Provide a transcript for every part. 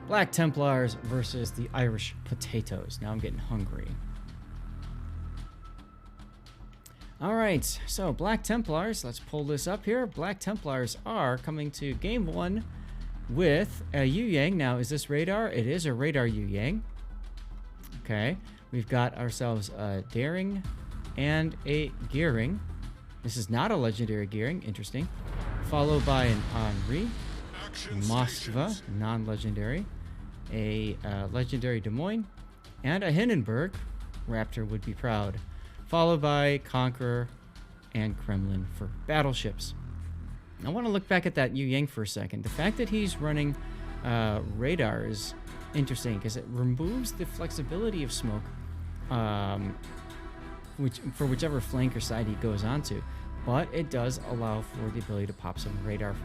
Black Templars versus the Irish Potatoes. Now I'm getting hungry. Alright, so Black Templars, let's pull this up here. Black Templars are coming to game 1 with a Yu Yang. Now, is this radar? It is a radar Yu Yang. Okay, we've got ourselves a Daring and a Gearing. This is not a legendary Gearing, interesting. Followed by an Henri, Moskva, non-legendary, a legendary Des Moines, and a Hindenburg, Raptor would be proud. Followed by Conqueror and Kremlin for battleships. I want to look back at that Yu Yang for a second. The fact that he's running radar is interesting because it removes the flexibility of smoke, for whichever flank or side he goes onto. But it does allow for the ability to pop some radar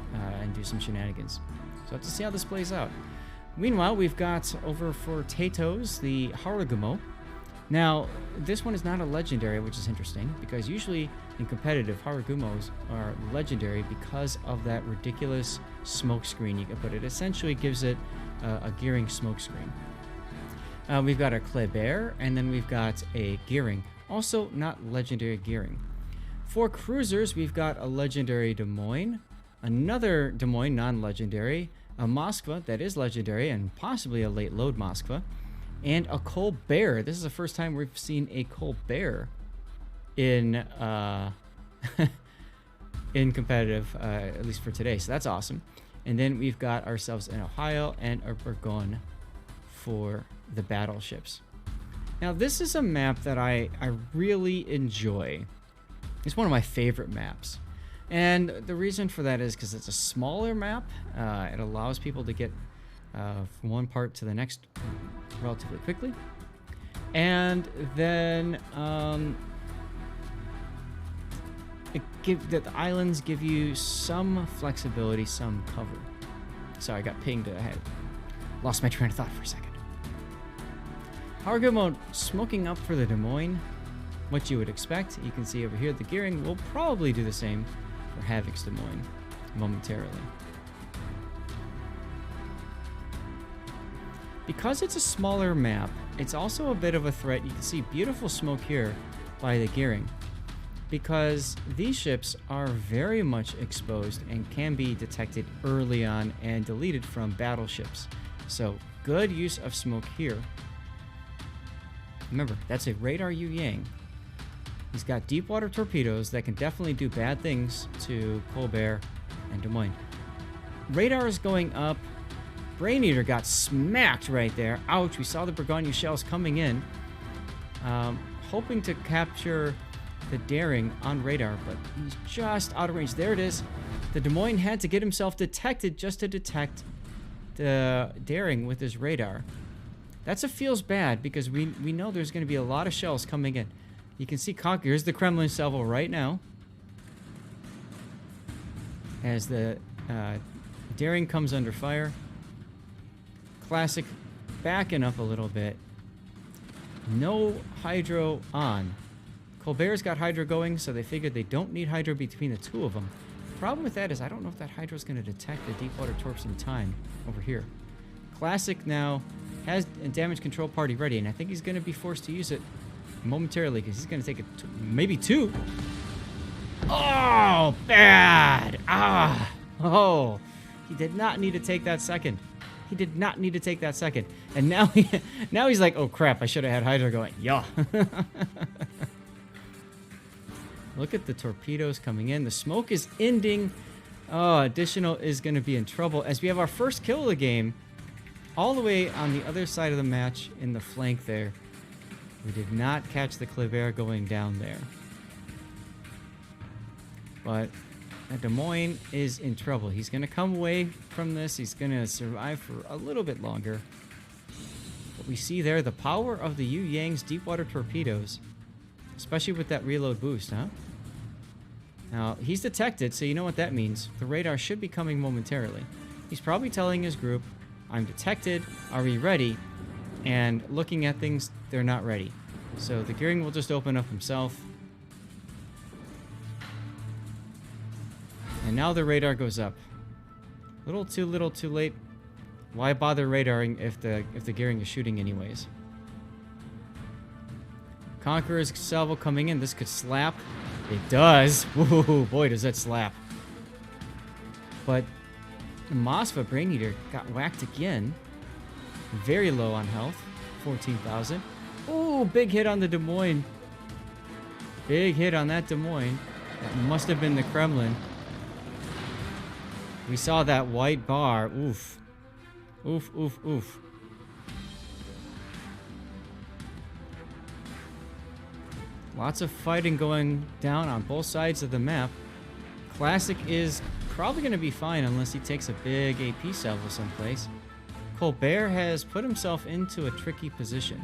and do some shenanigans. So we'll have to see how this plays out. Meanwhile, we've got over for TAYTO's the Harugumo. Now, this one is not a legendary, which is interesting, because usually in competitive, Harugumos are legendary because of that ridiculous smoke screen you can put. It essentially gives it a Gearing smoke screen. We've got a Kleber, and then we've got a Gearing. Also not legendary Gearing. For cruisers, we've got a legendary Des Moines, another Des Moines non-legendary, a Moskva that is legendary and possibly a late load Moskva, and a Colbert. This is the first time we've seen a Colbert in in competitive, at least for today. So that's awesome. And then we've got ourselves an Ohio and a Burgoyne for the battleships. Now this is a map that I really enjoy. It's one of my favorite maps. And the reason for that is because it's a smaller map. It allows people to get from one part to the next relatively quickly. And then the islands give you some flexibility, some cover. Sorry, I got pinged. I had lost my train of thought for a second. Harugumo smoking up for the Des Moines. What you would expect. You can see over here the Gearing will probably do the same for Havoc's Des Moines momentarily. Because it's a smaller map, it's also a bit of a threat. You can see beautiful smoke here by the Gearing, because these ships are very much exposed and can be detected early on and deleted from battleships. So good use of smoke here. Remember, that's a radar Yu Yang. He's got deep water torpedoes that can definitely do bad things to Colbert and Des Moines. Radar is going up. Brain Eater got smacked right there. Ouch, we saw the Burgoyne shells coming in. Hoping to capture the Daring on radar, but he's just out of range. There it is. The Des Moines had to get himself detected just to detect the Daring with his radar. That's a feels bad because we know there's going to be a lot of shells coming in. You can see Conqueror. Here's the Kremlin salvo right now. As the Daring comes under fire. Classic backing up a little bit. No hydro on. Colbert's got hydro going, so they figured they don't need hydro between the two of them. The problem with that is I don't know if that hydro is going to detect the deep water torps in time over here. Classic now has a damage control party ready, and I think he's going to be forced to use it momentarily because he's going to take it maybe two. Oh, bad. Oh, he did not need to take that second. He did not need to take that second. And now he's like, oh crap, I should have had hydro going. Yeah. Look at the torpedoes coming in. The smoke is ending. Oh, additional is going to be in trouble as we have our first kill of the game all the way on the other side of the match in the flank there. We did not catch the Kleber going down there. But Des Moines is in trouble. He's going to come away from this. He's going to survive for a little bit longer. But we see there the power of the Yu Yang's deep water torpedoes, especially with that reload boost, huh? Now, he's detected, so you know what that means. The radar should be coming momentarily. He's probably telling his group, I'm detected, are we ready? And looking at things, they're not ready. So the Gearing will just open up himself. And now the radar goes up. Little too late. Why bother radaring if the gearing is shooting anyways? Conqueror's salvo coming in. This could slap. It does. Woohoo, boy, does that slap. But the Mosfa Brain Eater got whacked again. Very low on health. 14,000. Ooh, big hit on the Des Moines. Big hit on that Des Moines. That must have been the Kremlin. We saw that white bar. Oof. Oof, oof, oof. Lots of fighting going down on both sides of the map. Classic is probably going to be fine unless he takes a big AP salvo someplace. Colbert has put himself into a tricky position.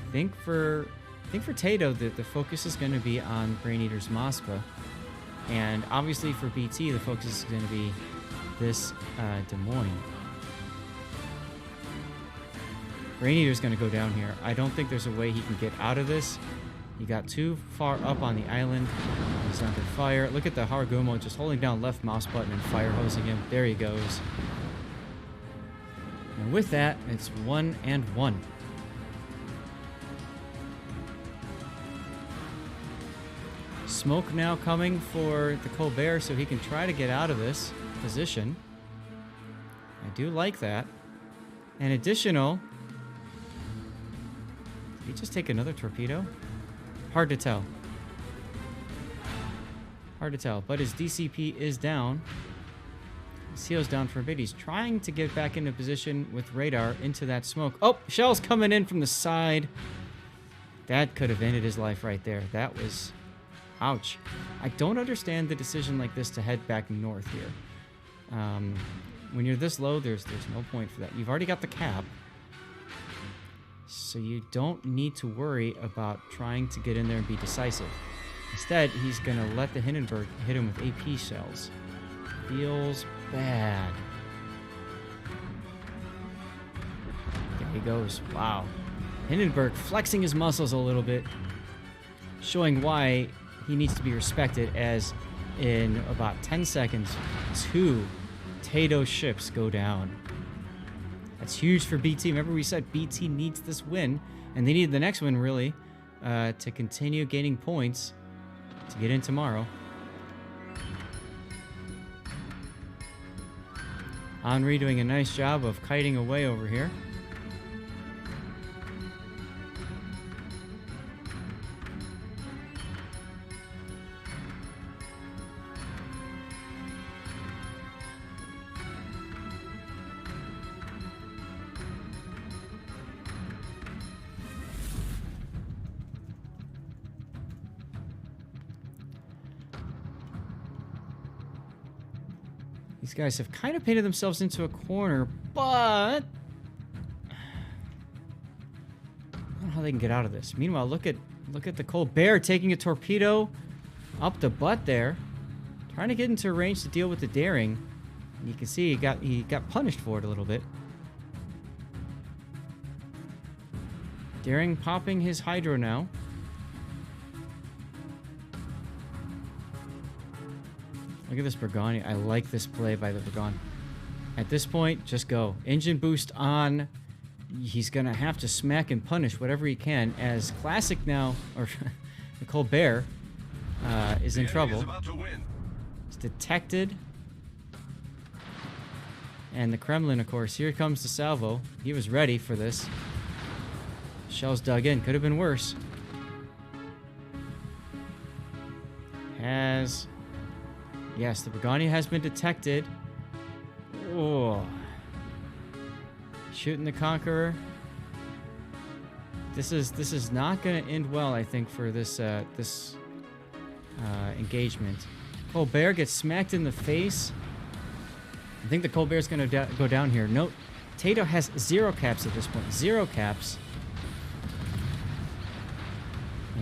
I think for TAYTO, the focus is going to be on Brain Eater's Mospa. And obviously for BT, the focus is going to be this Des Moines. Brain Eater's going to go down here. I don't think there's a way he can get out of this. He got too far up on the island. He's under fire. Look at the Haragumo just holding down left mouse button and fire hosing him. There he goes. And with that, it's 1-1. Smoke now coming for the Colbert so he can try to get out of this position. I do like that. An additional... Did he just take another torpedo? Hard to tell. Hard to tell. But his DCP is down. His CO's down for a bit. He's trying to get back into position with radar into that smoke. Oh, shells coming in from the side. That could have ended his life right there. That was... Ouch. I don't understand the decision like this to head back north here. When you're this low, there's no point for that. You've already got the cap. So you don't need to worry about trying to get in there and be decisive. Instead, he's going to let the Hindenburg hit him with AP shells. Feels bad. There he goes. Wow. Hindenburg flexing his muscles a little bit, showing why he needs to be respected, as in about 10 seconds, 2 TAYTO ships go down. That's huge for BT. Remember we said BT needs this win, and they need the next win, really, to continue gaining points to get in tomorrow. Henri doing a nice job of kiting away over here. These guys have kind of painted themselves into a corner, but I don't know how they can get out of this. Meanwhile, look at the Colbert taking a torpedo up the butt there, trying to get into range to deal with the daring. And you can see he got punished for it a little bit. Daring popping his hydro now. Look at this Burgani. I like this play by the Burgon. At this point, just go. Engine boost on. He's going to have to smack and punish whatever he can, as Classic now, or the Colbert, is in trouble. It's detected. And the Kremlin, of course. Here comes the salvo. He was ready for this. Shells dug in. Could have been worse. Yes, the Burgani has been detected. Oh. Shooting the Conqueror. This is not going to end well, I think, for this engagement. Colbert gets smacked in the face. I think the Colbert's going to go down here. Note, TAYTO has 0 caps at this point. 0 caps.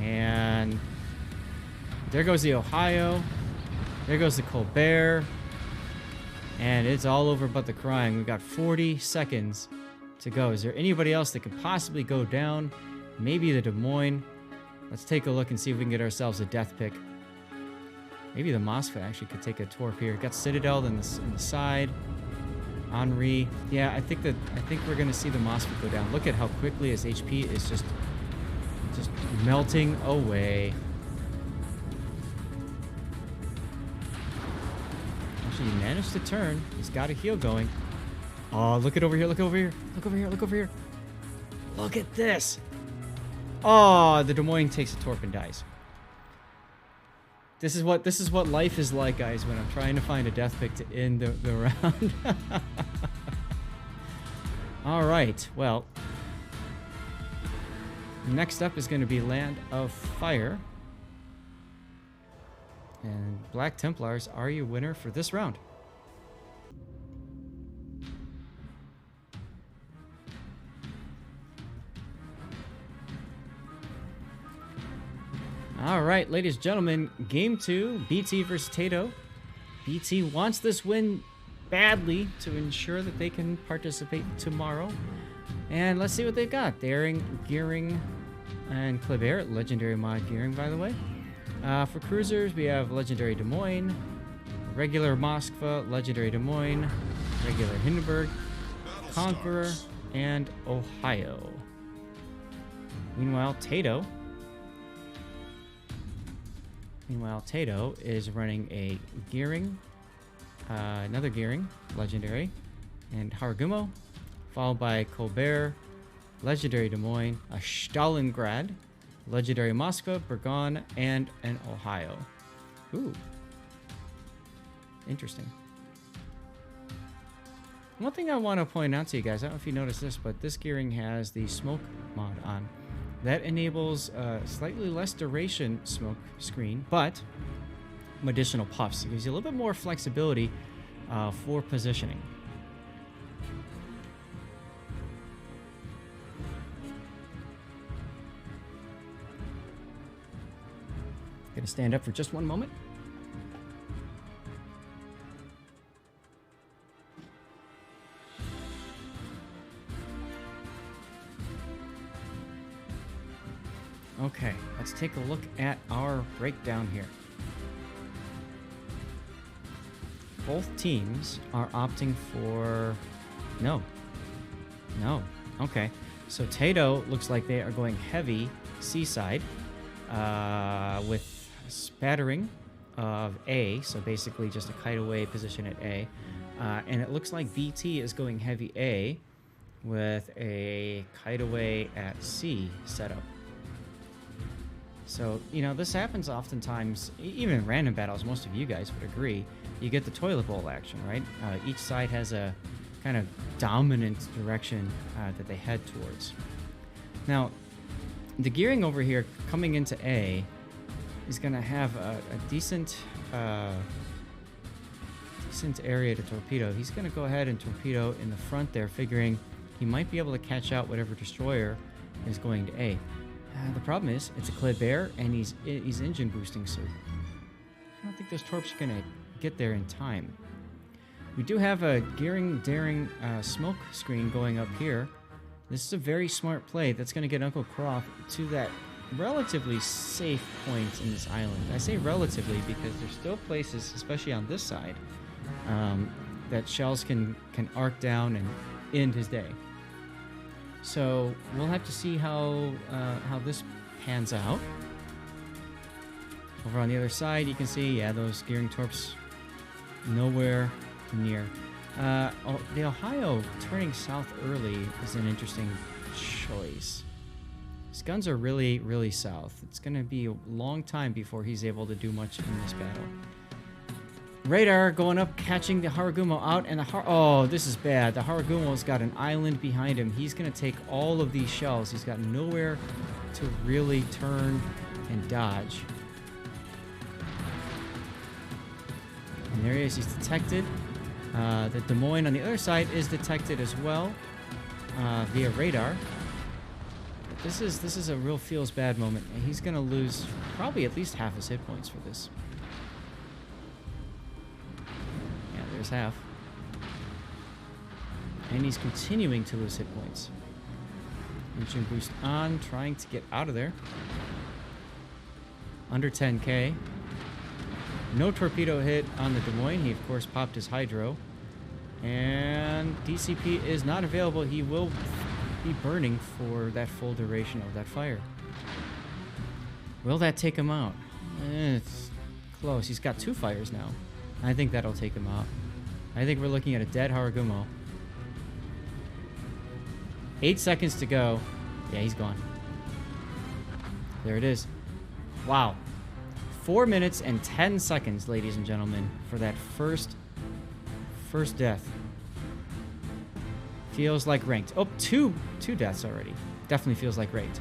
And there goes the Ohio. There goes the Colbert. And it's all over but the crying. We've got 40 seconds to go. Is there anybody else that could possibly go down? Maybe the Des Moines. Let's take a look and see if we can get ourselves a death pick. Maybe the Mosfet actually could take a torp here. Got Citadel in the side. Henri. Yeah, I think we're gonna see the Mosfet go down. Look at how quickly his HP is just melting away. Actually, he managed to turn. He's got a heal going. Oh, look at over here! Look over here! Look over here! Look over here! Look at this! Oh, the Des Moines takes a torp and dies. This is what life is like, guys, when I'm trying to find a death pick to end the round. All right, well, next up is going to be Land of Fire. And Black Templars are your winner for this round. All right, ladies and gentlemen, game 2, BT versus TAYTO. BT wants this win badly to ensure that they can participate tomorrow. And let's see what they've got. Daring, Gearing, and Kleber. Legendary mod Gearing, by the way. For cruisers, we have Legendary Des Moines, regular Moskva, Legendary Des Moines, regular Hindenburg, Conqueror, and Ohio. Meanwhile, TAYTO is running a Gearing, another Gearing, Legendary, and Haragumo, followed by Colbert, Legendary Des Moines, a Stalingrad, Legendary Moscow, Burgon, and an Ohio. Ooh. Interesting. One thing I want to point out to you guys, I don't know if you noticed this, but this Gearing has the smoke mod on. That enables slightly less duration smoke screen, but additional puffs. It gives you a little bit more flexibility for positioning. Gonna stand up for just one moment. Okay, let's take a look at our breakdown here. Both teams are opting for... No. Okay, so TAYTO looks like they are going heavy seaside with spattering of A, so basically just a kite away position at A. And it looks like BT is going heavy A with a kite away at C setup. So, you know, this happens oftentimes, even in random battles, most of you guys would agree. You get the toilet bowl action, right? Each side has a kind of dominant direction that they head towards. Now, the Gearing over here coming into A is going to have a decent area to torpedo. He's going to go ahead and torpedo in the front there, figuring he might be able to catch out whatever destroyer is going to A. The problem is, it's a Kleber, and he's engine boosting, so I don't think those torps are going to get there in time. We do have a Gearing Daring smoke screen going up here. This is a very smart play that's going to get Uncle Croft to that relatively safe point in this island. I say relatively because there's still places, especially on this side, that shells can arc down and end his day. So we'll have to see how this pans out. Over on the other side, you can see, yeah, those Gearing torps nowhere near. The Ohio turning south early is an interesting choice. His guns are really, really south. It's going to be a long time before he's able to do much in this battle. Radar going up, catching the Haragumo out, and oh, this is bad. The Haragumo's got an island behind him. He's going to take all of these shells. He's got nowhere to really turn and dodge. And there he is. He's detected. The Des Moines on the other side is detected as well via radar. But this is a real feels bad moment, and he's going to lose probably at least half his hit points for this. There's half. And he's continuing to lose hit points. Engine boost on, trying to get out of there. Under 10k. No torpedo hit on the Des Moines. He, of course, popped his hydro. And DCP is not available. He will be burning for that full duration of that fire. Will that take him out? It's close. He's got 2 fires now. I think that'll take him out. I think we're looking at a dead Haragumo. 8 seconds to go. Yeah, he's gone. There it is. Wow. 4 minutes and 10 seconds, ladies and gentlemen, for that first death. Feels like ranked. Oh, two deaths already. Definitely feels like ranked.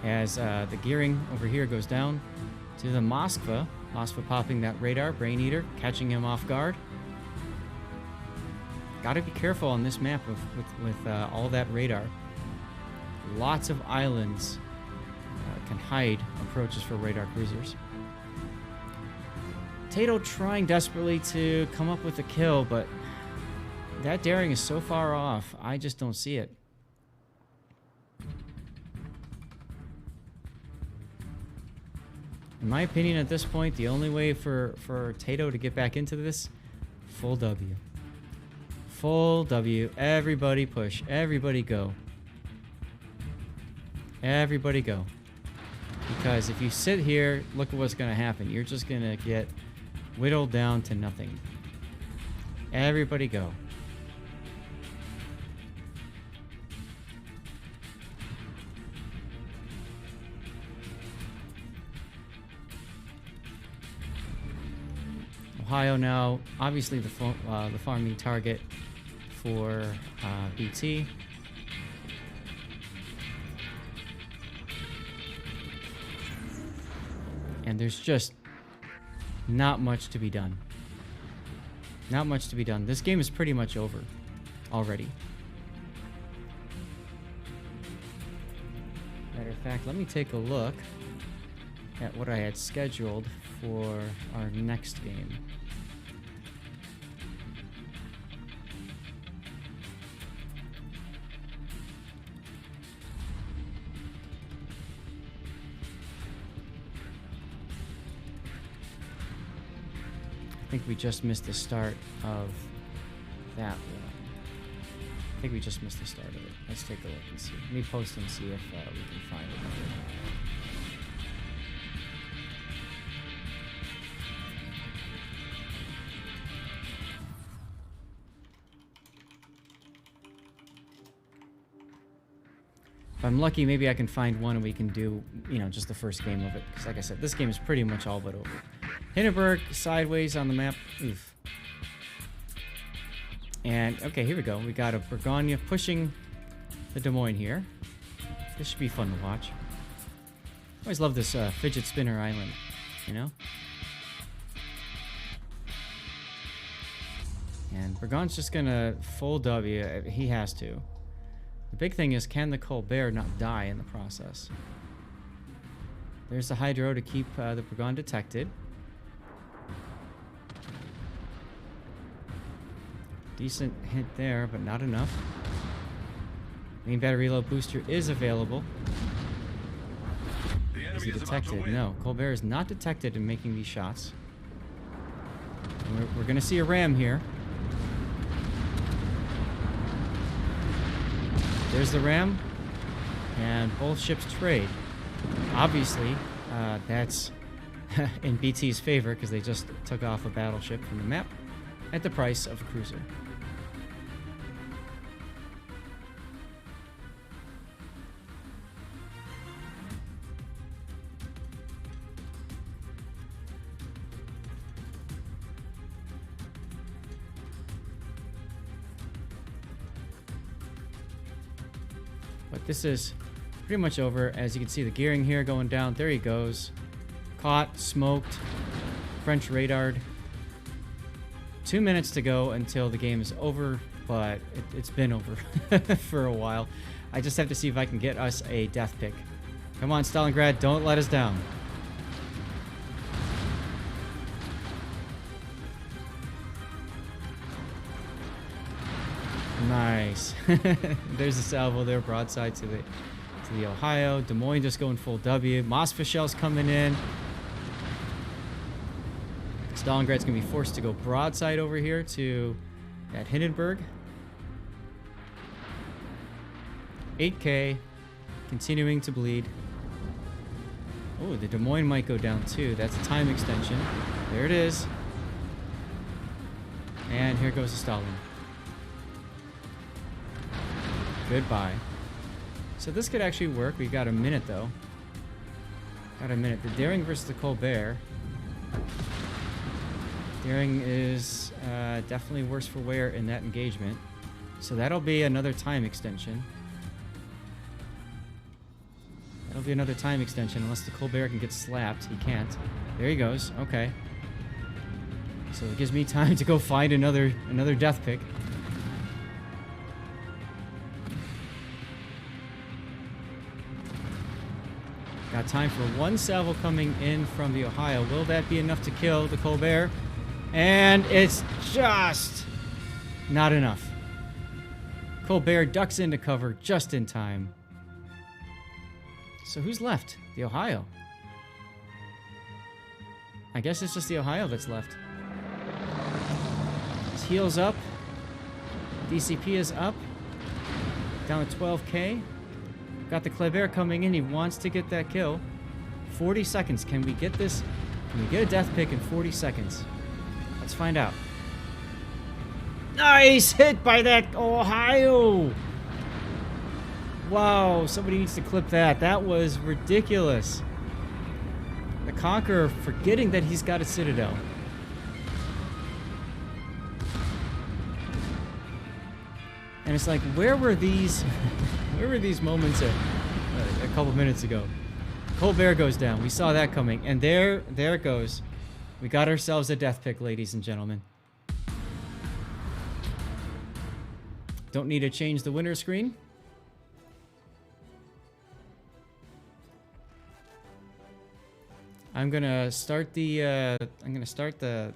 As the gearing over here goes down to the Moskva. Moskva popping that radar, Brain Eater, catching him off guard. Gotta be careful on this map with all that radar. Lots of islands can hide approaches for radar cruisers. TAYTO trying desperately to come up with a kill, but that daring is so far off, I just don't see it. In my opinion, at this point, the only way for TAYTO to get back into this, full W. Full W. Everybody push. Everybody go. Everybody go. Because if you sit here, look at what's going to happen. You're just going to get whittled down to nothing. Everybody go. Ohio now, obviously the farming target for BT. And there's just not much to be done. Not much to be done. This game is pretty much over already. Matter of fact, let me take a look at what I had scheduled for our next game. I think we just missed the start of that one. I think we just missed the start of it. Let's take a look and see. Let me post and see if we can find it. If I'm lucky, maybe I can find one and we can do, just the first game of it. Because like I said, this game is pretty much all but over. Hindenburg sideways on the map. Oof. And, okay, here we go. We got a Burgonia pushing the Des Moines here. This should be fun to watch. I always love this fidget spinner island, And Burgon's just gonna full W. He has to. The big thing is, can the Colbert not die in the process? There's the Hydro to keep the Burgon detected. Decent hit there, but not enough. Main battery reload booster is available. Is he detected? No. Colbert is not detected in making these shots. And we're going to see a ram here. There's the ram. And both ships trade. Obviously, that's in BT's favor because they just took off a battleship from the map at the price of a cruiser. But this is pretty much over. As you can see, the gearing here going down. There he goes. Caught, smoked, French radared. 2 minutes to go until the game is over, but it's been over for a while. I just have to see if I can get us a death pick. Come on, Stalingrad, don't let us down. Nice. There's a salvo there, broadside to the Ohio. Des Moines just going full W. Moskva shells coming in. Stalingrad's going to be forced to go broadside over here to At Hindenburg. 8K. Continuing to bleed. Oh, the Des Moines might go down too. That's a time extension. There it is. And here goes the Stalin. Goodbye. So this could actually work. We've got a minute though. Got a minute. The Daring versus the Colbert. Daring is definitely worse for wear in that engagement. So that'll be another time extension. That'll be another time extension unless the Colbert can get slapped. He can't. There he goes. Okay. So it gives me time to go find another death pick. Got time for one salvo coming in from the Ohio. Will that be enough to kill the Colbert? And it's just not enough. Colbert ducks into cover just in time. So who's left? The Ohio. I guess it's just the Ohio that's left. His heel's up. DCP is up. Down to 12K. Got the Colbert coming in. He wants to get that kill. 40 seconds. Can we get this? Can we get a death pick in 40 seconds? Let's find out. Nice hit by that Ohio. Wow, somebody needs to clip that. That was ridiculous. The Conqueror forgetting that he's got a Citadel. And it's like, where were these moments a couple minutes ago? Colbert goes down. We saw that coming. And there it goes. We got ourselves a death pick, ladies and gentlemen. Don't need to change the winner screen. I'm gonna start the